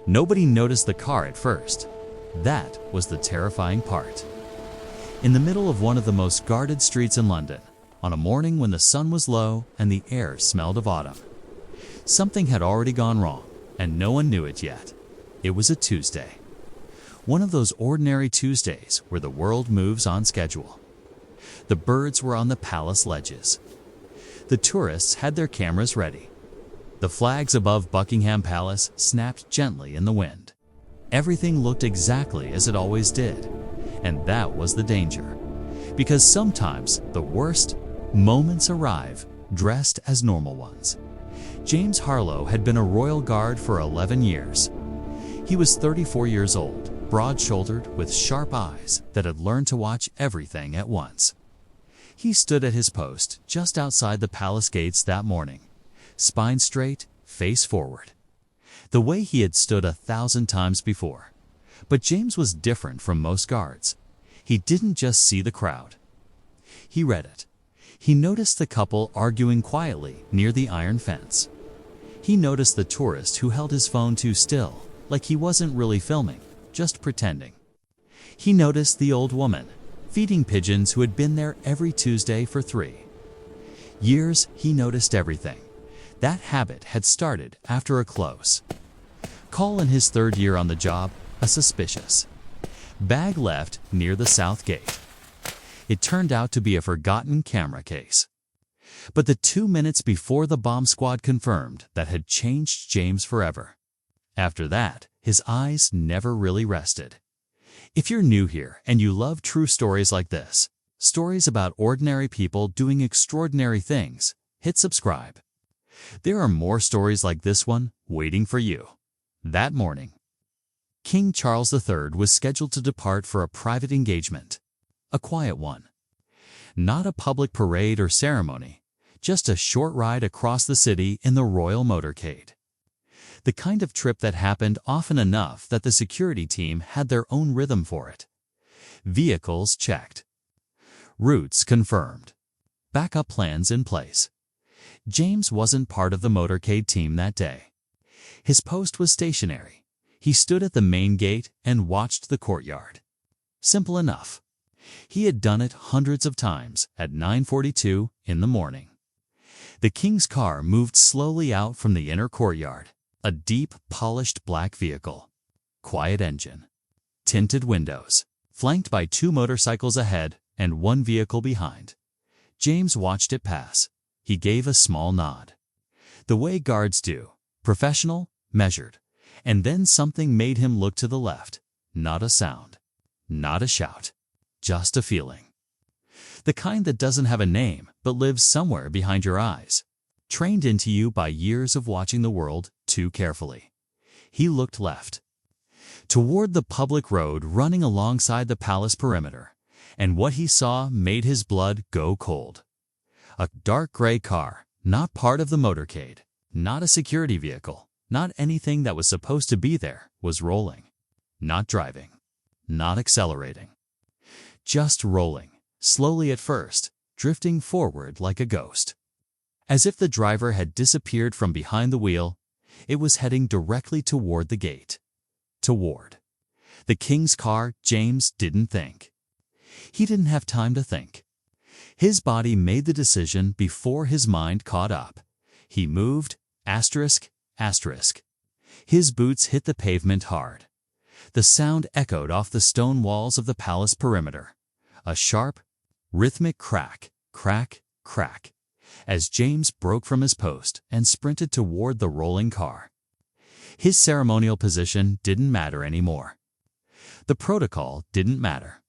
Nobody noticed the car at first. That was the terrifying part. In the middle of one of the most guarded streets in London, on a morning when the sun was low and the air smelled of autumn, something had already gone wrong, and no one knew it yet. It was a Tuesday. One of those ordinary Tuesdays where the world moves on schedule. The birds were on the palace ledges. The tourists had their cameras ready. The flags above Buckingham Palace snapped gently in the wind. Everything looked exactly as it always did, and that was the danger. Because sometimes the worst moments arrive dressed as normal ones. James Harlow had been a royal guard for 11 years. He was 34 years old, broad-shouldered, with sharp eyes that had learned to watch everything at once. He stood at his post just outside the palace gates that morning, spine straight, face forward, the way he had stood 1,000 times before. But James was different from most guards. He didn't just see the crowd. He read it. He noticed the couple arguing quietly near the iron fence. He noticed the tourist who held his phone too still, like he wasn't really filming, just pretending. He noticed the old woman, feeding pigeons, who had been there every Tuesday for 3 years. He noticed everything. That habit had started after a close call in his 3rd year on the job, a suspicious bag left near the south gate. It turned out to be a forgotten camera case. But the 2 minutes before, the bomb squad confirmed that had changed James forever. After that, his eyes never really rested. If you're new here and you love true stories like this, stories about ordinary people doing extraordinary things, hit subscribe. There are more stories like this one waiting for you. That morning, King Charles III was scheduled to depart for a private engagement. A quiet one. Not a public parade or ceremony, just a short ride across the city in the royal motorcade. The kind of trip that happened often enough that the security team had their own rhythm for it. Vehicles checked. Routes confirmed. Backup plans in place. James wasn't part of the motorcade team that day. His post was stationary. He stood at the main gate and watched the courtyard. Simple enough. He had done it hundreds of times at 9:42 in the morning. The king's car moved slowly out from the inner courtyard, a deep, polished black vehicle. Quiet engine. Tinted windows, flanked by 2 motorcycles ahead and 1 vehicle behind. James watched it pass. He gave a small nod. The way guards do, professional, measured. And then something made him look to the left. Not a sound. Not a shout. Just a feeling. The kind that doesn't have a name but lives somewhere behind your eyes, trained into you by years of watching the world too carefully. He looked left, toward the public road running alongside the palace perimeter, and what he saw made his blood go cold. A dark gray car, not part of the motorcade, not a security vehicle, not anything that was supposed to be there, was rolling. Not driving. Not accelerating. Just rolling, slowly at first, drifting forward like a ghost. As if the driver had disappeared from behind the wheel, it was heading directly toward the gate. Toward the king's car. James didn't think. He didn't have time to think. His body made the decision before his mind caught up. He moved, asterisk, asterisk. His boots hit the pavement hard. The sound echoed off the stone walls of the palace perimeter. A sharp, rhythmic crack, crack, crack, as James broke from his post and sprinted toward the rolling car. His ceremonial position didn't matter anymore. The protocol didn't matter.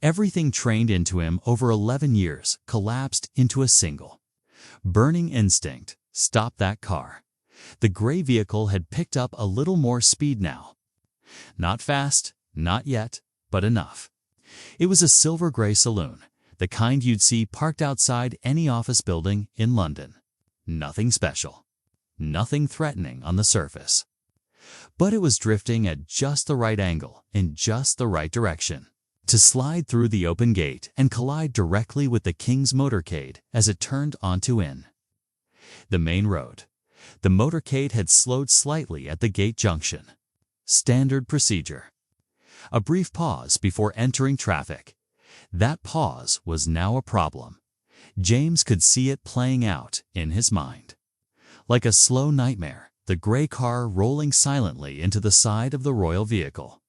Everything trained into him over 11 years collapsed into a single, burning instinct: stop that car. The gray vehicle had picked up a little more speed now. Not fast, not yet, but enough. It was a silver-gray saloon, the kind you'd see parked outside any office building in London. Nothing special. Nothing threatening on the surface. But it was drifting at just the right angle, in just the right direction, to slide through the open gate and collide directly with the king's motorcade as it turned onto the main road. The motorcade had slowed slightly at the gate junction. Standard procedure. A brief pause before entering traffic. That pause was now a problem. James could see it playing out in his mind. Like a slow nightmare, the gray car rolling silently into the side of the royal vehicle.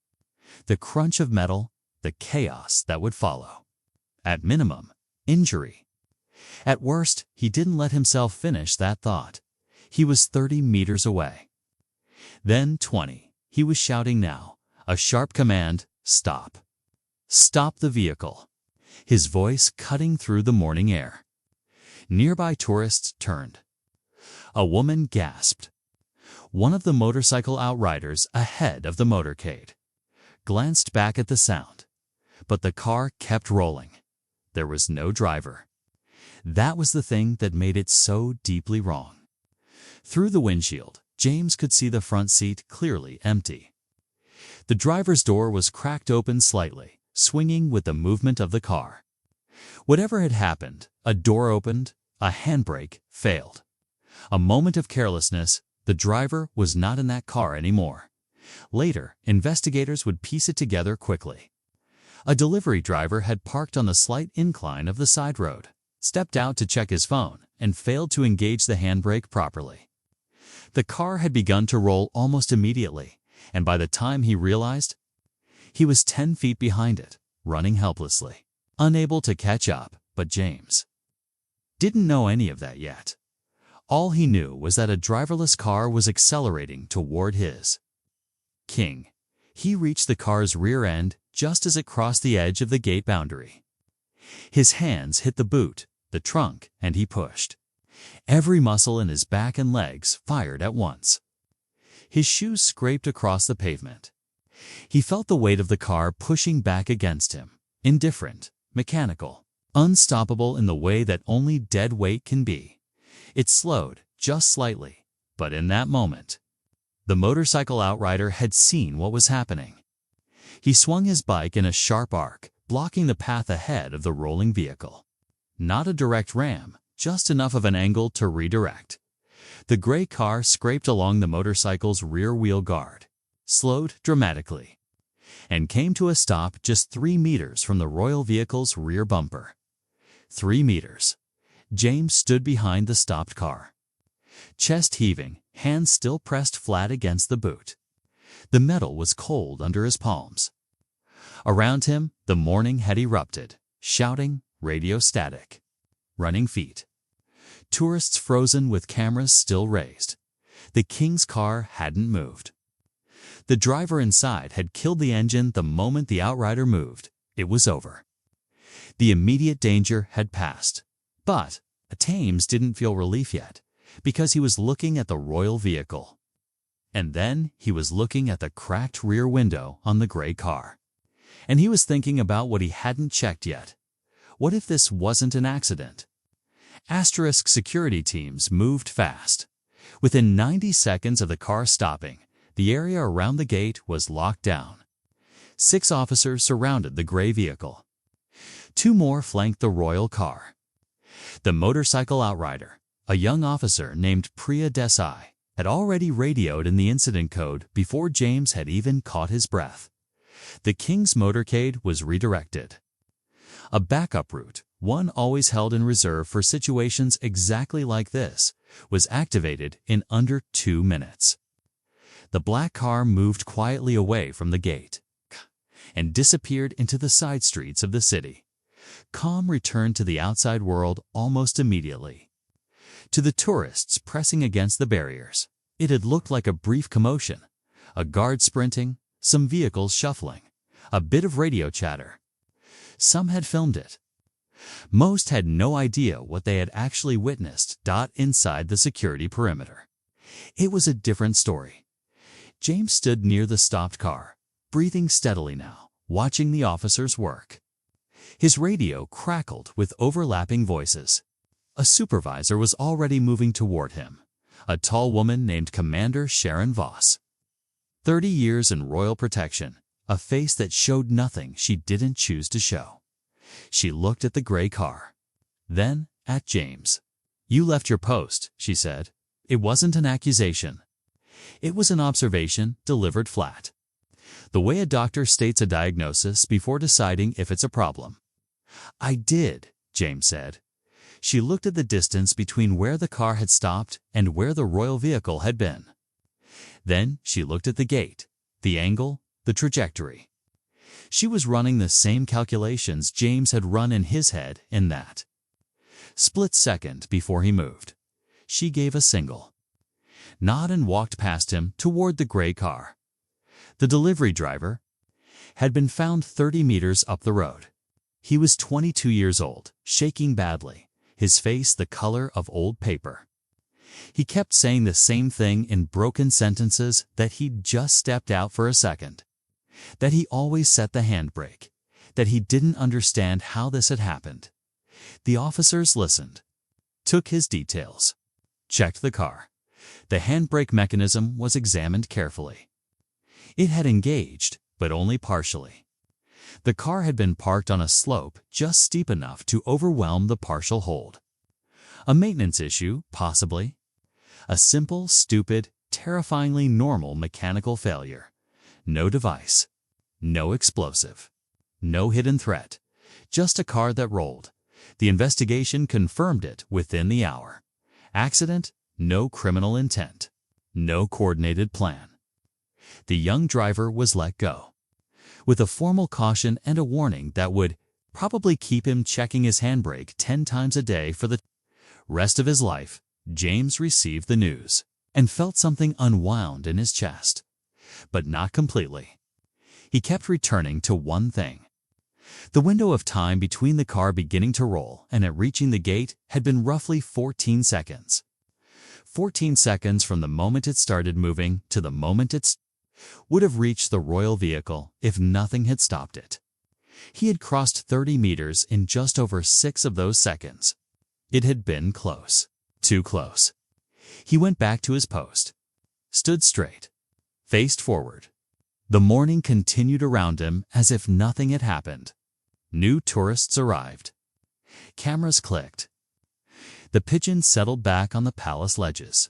The crunch of metal, the chaos that would follow. At minimum, injury. At worst, he didn't let himself finish that thought. He was 30 meters away. Then 20. He was shouting now. A sharp command, stop. Stop the vehicle. His voice cutting through the morning air. Nearby tourists turned. A woman gasped. One of the motorcycle outriders ahead of the motorcade glanced back at the sound, but the car kept rolling. There was no driver. That was the thing that made it so deeply wrong. Through the windshield, James could see the front seat clearly empty. The driver's door was cracked open slightly, swinging with the movement of the car. Whatever had happened, a door opened, a handbrake failed. A moment of carelessness, the driver was not in that car anymore. Later, investigators would piece it together quickly. A delivery driver had parked on the slight incline of the side road, stepped out to check his phone, and failed to engage the handbrake properly. The car had begun to roll almost immediately, and by the time he realized, he was 10 feet behind it, running helplessly, unable to catch up. But James didn't know any of that yet. All he knew was that a driverless car was accelerating toward his. King. He reached the car's rear end just as it crossed the edge of the gate boundary. His hands hit the boot, the trunk, and he pushed. Every muscle in his back and legs fired at once. His shoes scraped across the pavement. He felt the weight of the car pushing back against him, indifferent, mechanical, unstoppable in the way that only dead weight can be. It slowed, just slightly, but in that moment, the motorcycle outrider had seen what was happening. He swung his bike in a sharp arc, blocking the path ahead of the rolling vehicle. Not a direct ram, just enough of an angle to redirect. The gray car scraped along the motorcycle's rear wheel guard, slowed dramatically, and came to a stop just 3 meters from the royal vehicle's rear bumper. 3 meters. James stood behind the stopped car. Chest heaving, hands still pressed flat against the boot. The metal was cold under his palms. Around him, the morning had erupted, shouting, radio static. Running feet. Tourists frozen with cameras still raised. The king's car hadn't moved. The driver inside had killed the engine the moment the outrider moved. It was over. The immediate danger had passed. But James didn't feel relief yet, because he was looking at the royal vehicle. And then he was looking at the cracked rear window on the gray car. And he was thinking about what he hadn't checked yet. What if this wasn't an accident? Asterisk security teams moved fast. Within 90 seconds of the car stopping, the area around the gate was locked down. 6 officers surrounded the gray vehicle. 2 more flanked the royal car. The motorcycle outrider, a young officer named Priya Desai, had already radioed in the incident code before James had even caught his breath. The king's motorcade was redirected. A backup route, one always held in reserve for situations exactly like this, was activated in under 2 minutes. The black car moved quietly away from the gate and disappeared into the side streets of the city. Calm returned to the outside world almost immediately. To the tourists pressing against the barriers, it had looked like a brief commotion, a guard sprinting, some vehicles shuffling, a bit of radio chatter. Some had filmed it. Most had no idea what they had actually witnessed inside the security perimeter. It was a different story. James stood near the stopped car, breathing steadily now, watching the officers work. His radio crackled with overlapping voices. A supervisor was already moving toward him, a tall woman named Commander Sharon Voss. 30 years in royal protection, a face that showed nothing she didn't choose to show. She looked at the gray car, then at James. "You left your post," she said. It wasn't an accusation. It was an observation delivered flat. The way a doctor states a diagnosis before deciding if it's a problem. "I did," James said. She looked at the distance between where the car had stopped and where the royal vehicle had been. Then she looked at the gate, the angle, the trajectory. She was running the same calculations James had run in his head in that split second before he moved. She gave a single nod and walked past him toward the gray car. The delivery driver had been found 30 meters up the road. He was 22 years old, shaking badly, his face the color of old paper. He kept saying the same thing in broken sentences, that he'd just stepped out for a second, that he always set the handbrake, that he didn't understand how this had happened. The officers listened, took his details, checked the car. The handbrake mechanism was examined carefully. It had engaged, but only partially. The car had been parked on a slope just steep enough to overwhelm the partial hold. A maintenance issue, possibly. A simple, stupid, terrifyingly normal mechanical failure. No device. No explosive. No hidden threat. Just a car that rolled. The investigation confirmed it within the hour. Accident, no criminal intent. No coordinated plan. The young driver was let go, with a formal caution and a warning that would probably keep him checking his handbrake 10 times a day for the rest of his life. James received the news and felt something unwound in his chest, but not completely. He kept returning to one thing. The window of time between the car beginning to roll and it reaching the gate had been roughly 14 seconds. 14 seconds from the moment it started moving to the moment it would have reached the royal vehicle if nothing had stopped it. He had crossed 30 meters in just over 6 of those seconds. It had been close. Too close. He went back to his post, stood straight, faced forward. The morning continued around him as if nothing had happened. New tourists arrived. Cameras clicked. The pigeons settled back on the palace ledges.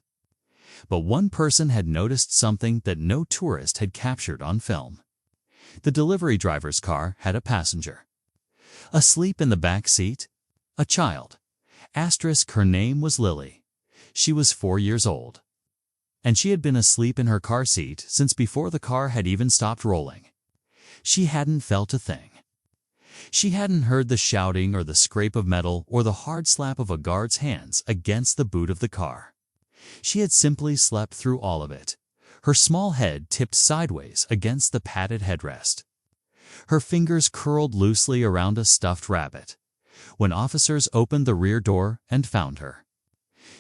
But one person had noticed something that no tourist had captured on film. The delivery driver's car had a passenger. Asleep in the back seat, a child. Her name was Lily. She was 4 years old. And she had been asleep in her car seat since before the car had even stopped rolling. She hadn't felt a thing. She hadn't heard the shouting or the scrape of metal or the hard slap of a guard's hands against the boot of the car. She had simply slept through all of it, her small head tipped sideways against the padded headrest. Her fingers curled loosely around a stuffed rabbit. When officers opened the rear door and found her,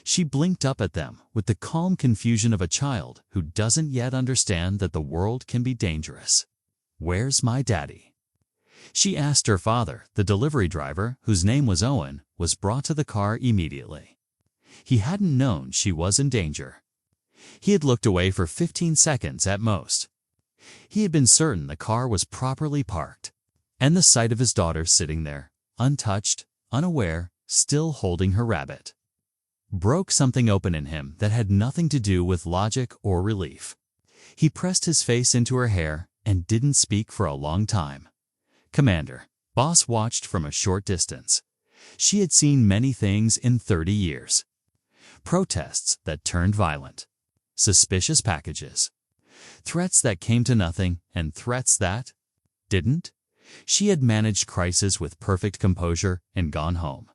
she blinked up at them with the calm confusion of a child who doesn't yet understand that the world can be dangerous. "Where's my daddy?" She asked her father. The delivery driver, whose name was Owen, was brought to the car immediately. He hadn't known she was in danger. He had looked away for 15 seconds at most. He had been certain the car was properly parked, and the sight of his daughter sitting there, untouched, unaware, still holding her rabbit, broke something open in him that had nothing to do with logic or relief. He pressed his face into her hair and didn't speak for a long time. "Commander." Boss watched from a short distance. She had seen many things in 30 years. Protests that turned violent. Suspicious packages. Threats that came to nothing and threats that didn't. She had managed crisis with perfect composure and gone home.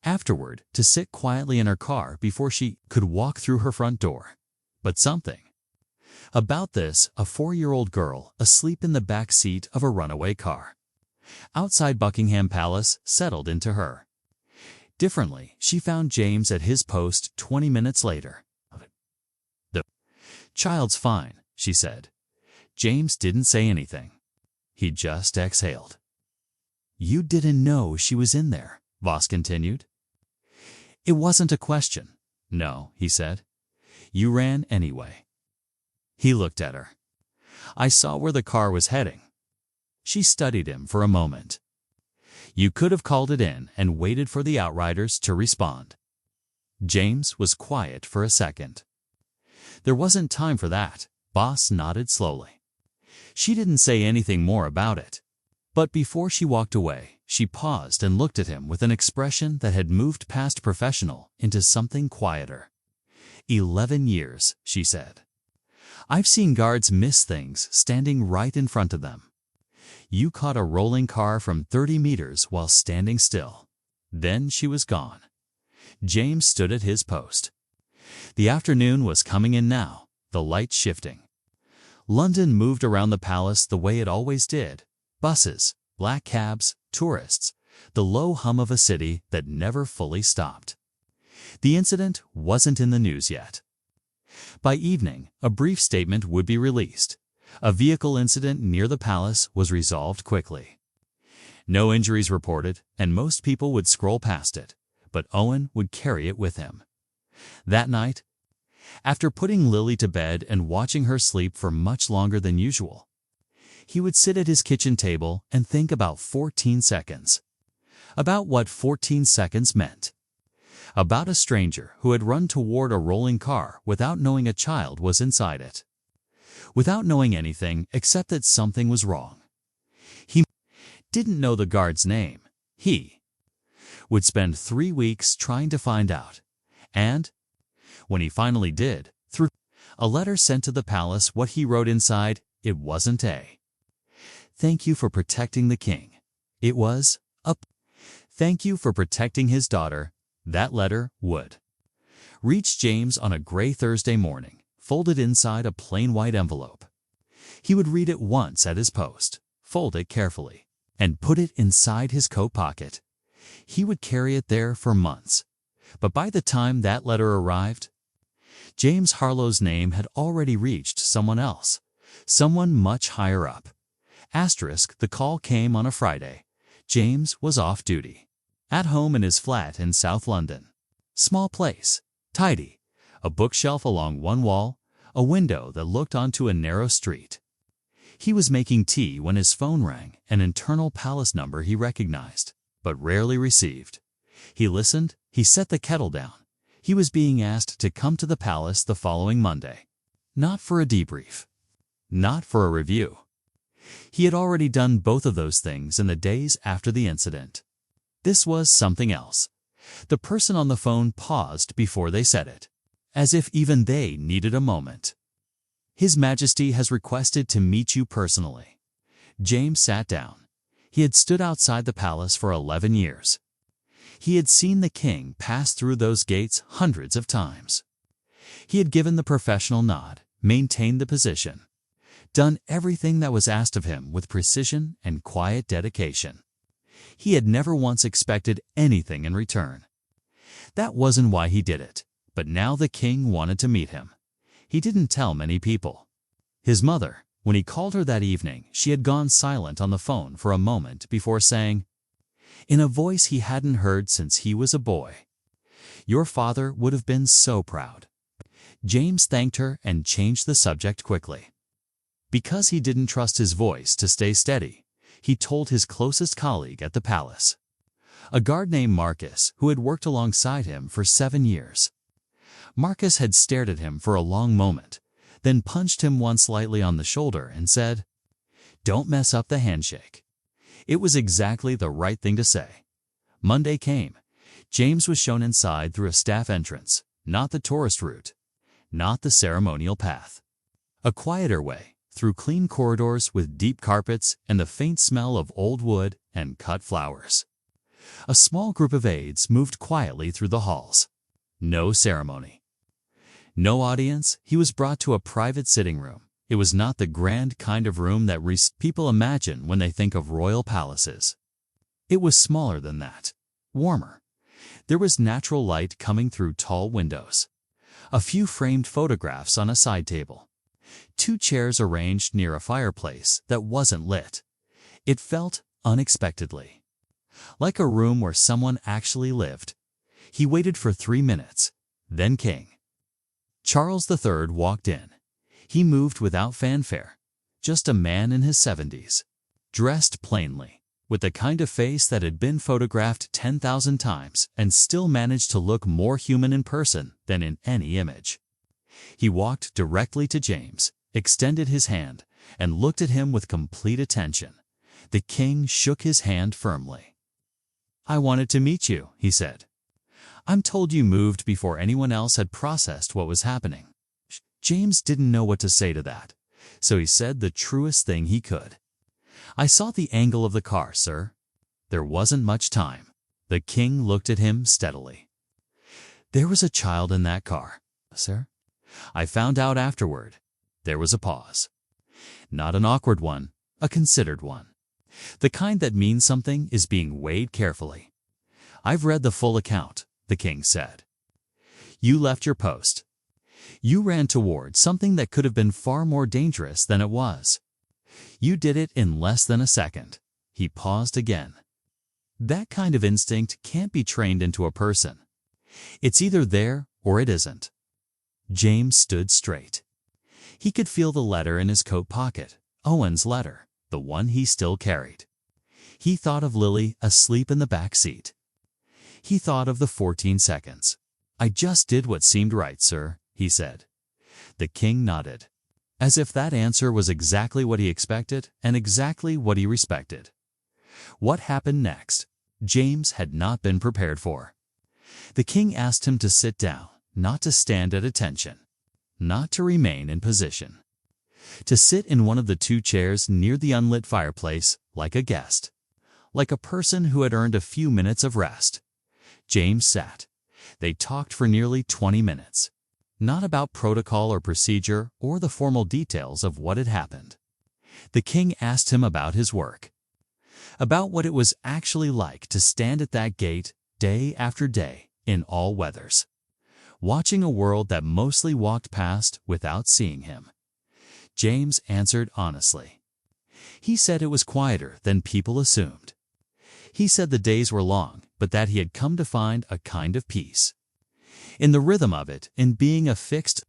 Afterward, to sit quietly in her car before she could walk through her front door. But something about this, a 4-year-old girl asleep in the back seat of a runaway car outside Buckingham Palace, settled into her. Differently, she found James at his post 20 minutes later. "The child's fine," she said. James didn't say anything. He just exhaled. "You didn't know she was in there," Voss continued. "It wasn't a question." "No," he said. "You ran anyway." He looked at her. "I saw where the car was heading." She studied him for a moment. "You could have called it in and waited for the outriders to respond." James was quiet for a second. There wasn't time for that. Boss nodded slowly. She didn't say anything more about it. But before she walked away, she paused and looked at him with an expression that had moved past professional into something quieter. 11 years, she said. I've seen guards miss things standing right in front of them. You caught a rolling car from 30 meters while standing still. Then she was gone. James stood at his post. The afternoon was coming in now, the lights shifting. London moved around the palace the way it always did. Buses, black cabs, tourists, the low hum of a city that never fully stopped. The incident wasn't in the news yet. By evening, a brief statement would be released. A vehicle incident near the palace was resolved quickly. No injuries reported, and most people would scroll past it, but Owen would carry it with him. That night, after putting Lily to bed and watching her sleep for much longer than usual, he would sit at his kitchen table and think about 14 seconds. About what 14 seconds meant. About a stranger who had run toward a rolling car without knowing a child was inside it. Without knowing anything except that something was wrong. He didn't know the guard's name. He would spend 3 weeks trying to find out. And, when he finally did, through a letter sent to the palace, what he wrote inside, it wasn't a "Thank you for protecting the king." It was a "Thank you for protecting his daughter." That letter would reach James on a gray Thursday morning, folded inside a plain white envelope. He would read it once at his post, fold it carefully, and put it inside his coat pocket. He would carry it there for months. But by the time that letter arrived, James Harlowe's name had already reached someone else, someone much higher up. Asterisk, the call came on a Friday. James was off duty, at home in his flat in South London. Small place, tidy, a bookshelf along one wall, a window that looked onto a narrow street. He was making tea when his phone rang, an internal palace number he recognized, but rarely received. He listened, he set the kettle down. He was being asked to come to the palace the following Monday. Not for a debrief. Not for a review. He had already done both of those things in the days after the incident. This was something else. The person on the phone paused before they said it, as if even they needed a moment. His Majesty has requested to meet you personally. James sat down. He had stood outside the palace for 11 years. He had seen the king pass through those gates hundreds of times. He had given the professional nod, maintained the position, done everything that was asked of him with precision and quiet dedication. He had never once expected anything in return. That wasn't why he did it, but now the king wanted to meet him. He didn't tell many people. His mother, when he called her that evening, she had gone silent on the phone for a moment before saying, in a voice he hadn't heard since he was a boy, "Your father would have been so proud." James thanked her and changed the subject quickly. Because he didn't trust his voice to stay steady, he told his closest colleague at the palace, a guard named Marcus who had worked alongside him for 7 years. Marcus had stared at him for a long moment, then punched him once lightly on the shoulder and said, "Don't mess up the handshake." It was exactly the right thing to say. Monday came. James was shown inside through a staff entrance, not the tourist route, not the ceremonial path. A quieter way, through clean corridors with deep carpets and the faint smell of old wood and cut flowers. A small group of aides moved quietly through the halls. No ceremony. No audience. He was brought to a private sitting room. It was not the grand kind of room that people imagine when they think of royal palaces. It was smaller than that, warmer. There was natural light coming through tall windows. A few framed photographs on a side table. 2 chairs arranged near a fireplace that wasn't lit. It felt, unexpectedly, like a room where someone actually lived. He waited for 3 minutes. Then King Charles III walked in. He moved without fanfare, just a man in his 70s, dressed plainly, with the kind of face that had been photographed 10,000 times and still managed to look more human in person than in any image. He walked directly to James, extended his hand, and looked at him with complete attention. The king shook his hand firmly. "I wanted to meet you," he said. "I'm told you moved before anyone else had processed what was happening." James didn't know what to say to that, so he said the truest thing he could. "I saw the angle of the car, sir." There wasn't much time. The king looked at him steadily. "There was a child in that car, sir. I found out afterward." There was a pause. Not an awkward one, a considered one. The kind that means something is being weighed carefully. "I've read the full account," the king said. "You left your post. You ran toward something that could have been far more dangerous than it was. You did it in less than a second." He paused again. "That kind of instinct can't be trained into a person. It's either there or it isn't." James stood straight. He could feel the letter in his coat pocket, Owen's letter, the one he still carried. He thought of Lily asleep in the back seat. He thought of the 14 seconds. "I just did what seemed right, sir," he said. The king nodded, as if that answer was exactly what he expected and exactly what he respected. What happened next, James had not been prepared for. The king asked him to sit down, not to stand at attention, not to remain in position. To sit in one of the two chairs near the unlit fireplace like a guest, like a person who had earned a few minutes of rest. James sat. They talked for nearly 20 minutes. Not about protocol or procedure or the formal details of what had happened. The king asked him about his work, about what it was actually like to stand at that gate day after day in all weathers, watching a world that mostly walked past without seeing him. James answered honestly. He said it was quieter than people assumed. He said the days were long, but that he had come to find a kind of peace in the rhythm of it, in being a fixed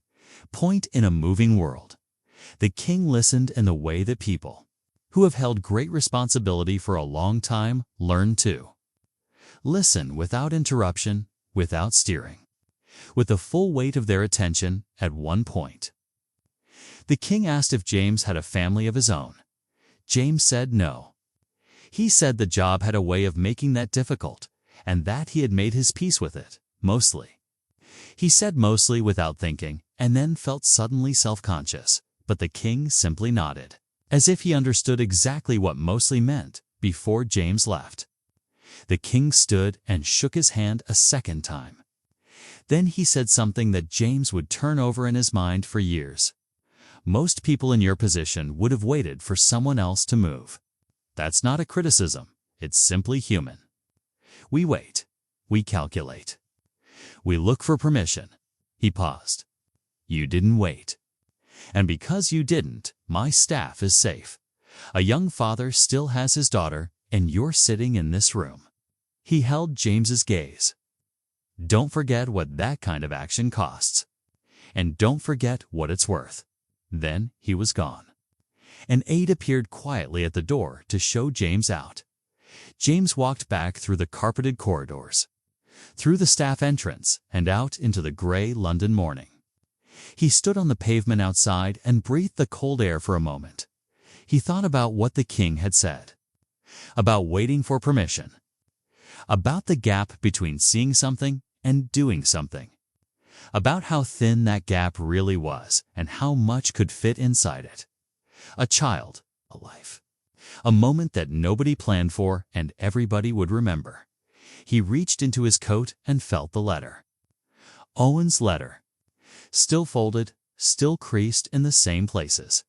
point in a moving world. The king listened in the way that people who have held great responsibility for a long time learn to listen without interruption, without steering, with the full weight of their attention at one point. The king asked if James had a family of his own. James said no. He said the job had a way of making that difficult, and that he had made his peace with it, mostly. He said mostly without thinking, and then felt suddenly self-conscious, but the king simply nodded, as if he understood exactly what mostly meant before James left. The king stood and shook his hand a second time. Then he said something that James would turn over in his mind for years. "Most people in your position would have waited for someone else to move. That's not a criticism, it's simply human. We wait, we calculate, we look for permission." He paused. "You didn't wait. And because you didn't, my staff is safe. A young father still has his daughter, and you're sitting in this room." He held James's gaze. "Don't forget what that kind of action costs. And don't forget what it's worth." Then he was gone. An aide appeared quietly at the door to show James out. James walked back through the carpeted corridors, through the staff entrance, and out into the gray London morning. He stood on the pavement outside and breathed the cold air for a moment. He thought about what the king had said, about waiting for permission, about the gap between seeing something and doing something, about how thin that gap really was and how much could fit inside it. A child, a life, a moment that nobody planned for and everybody would remember. He reached into his coat and felt the letter. Owen's letter. Still folded, still creased in the same places.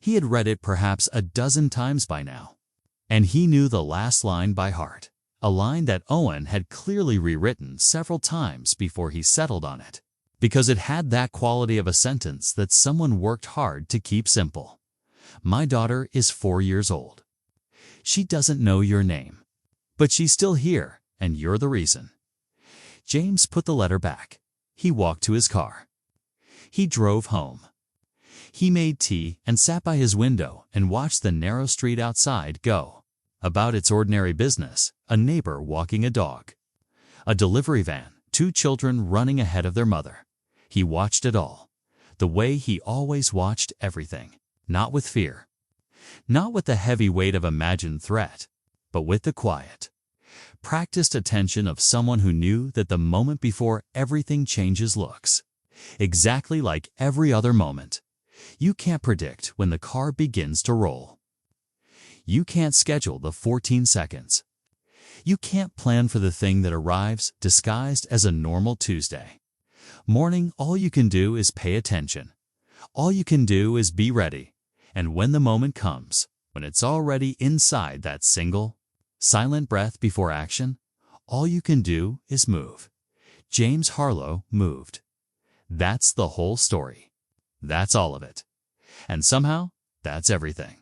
He had read it perhaps a dozen times by now, and he knew the last line by heart, a line that Owen had clearly rewritten several times before he settled on it, because it had that quality of a sentence that someone worked hard to keep simple. "My daughter is 4 years old. She doesn't know your name, but she's still here, and you're the reason." James put the letter back. He walked to his car. He drove home. He made tea and sat by his window and watched the narrow street outside go. about its ordinary business, a neighbor walking a dog. A delivery van, 2 children running ahead of their mother. He watched it all, the way he always watched everything, not with fear, not with the heavy weight of imagined threat, but with the quiet, practiced attention of someone who knew that the moment before everything changes looks exactly like every other moment. You can't predict when the car begins to roll. You can't schedule the 14 seconds. You can't plan for the thing that arrives disguised as a normal Tuesday morning. All you can do is pay attention. All you can do is be ready. And when the moment comes, when it's already inside that single, silent breath before action, all you can do is move. James Harlow moved. That's the whole story. That's all of it. And somehow, that's everything.